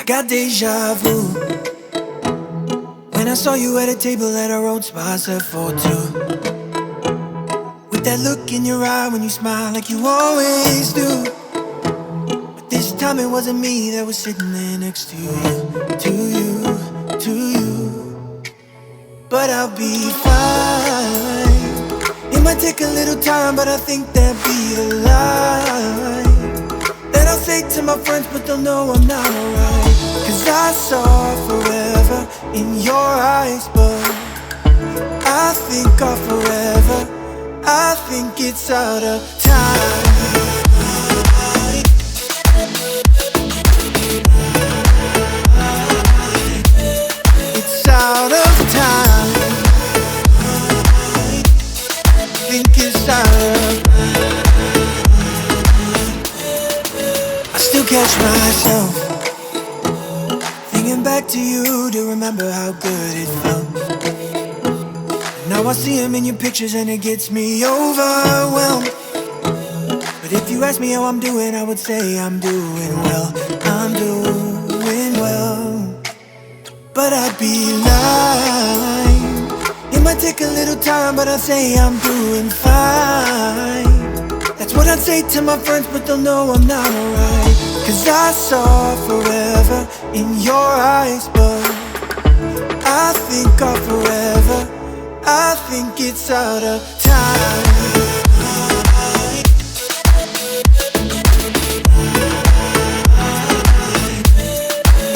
got deja vu when I saw you at a table at a road spot set for two. With that look in your eye when you smile like you always do. But this time it wasn't me that was sitting there next to you. But I'll be fine. It might take a little time, but I think that'll be the line that I'll say to my friends, but they'll know I'm not alright. Cause I saw forever in your eyes, but I think of forever, I think it's out of time. It's out of time. Think it's out of. I still catch myself thinking back to you to remember how good it felt. Now I see him in your pictures and it gets me overwhelmed. But if you ask me how I'm doing, I would say I'm doing well. I'm doing well. But I'd be lying. It might take a little time, but I'd say I'm doing fine. That's what I'd say to my friends, but they'll know I'm not alright. Cause I saw forever in your eyes, but I think of forever, I think it's out of time.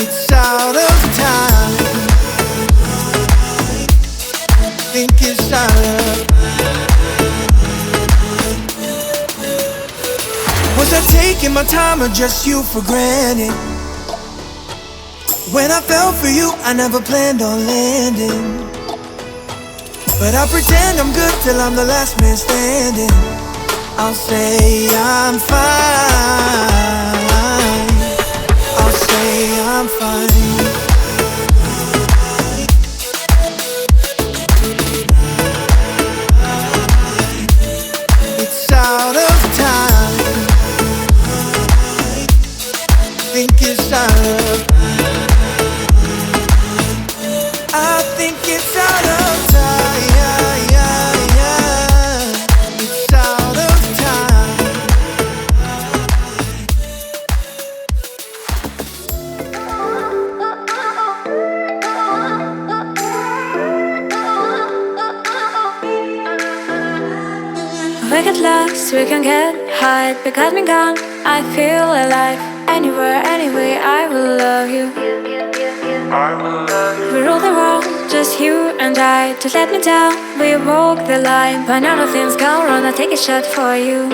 It's out of time. Think it's out of. Was I taking my time or just you for granted? When I fell for you, I never planned on landing. But I pretend I'm good till I'm the last man standing. I'll say I'm fine. I'll say I'm fine. It's out of time. Think it's out of. I think it's out of time. It's out of time. We get lost, we can get high. We got me gone, I feel alive. Anywhere, anyway, I will love you. We rule the world, just you and I. Just let me down, we walk the line. When all the things go wrong, I take a shot for you.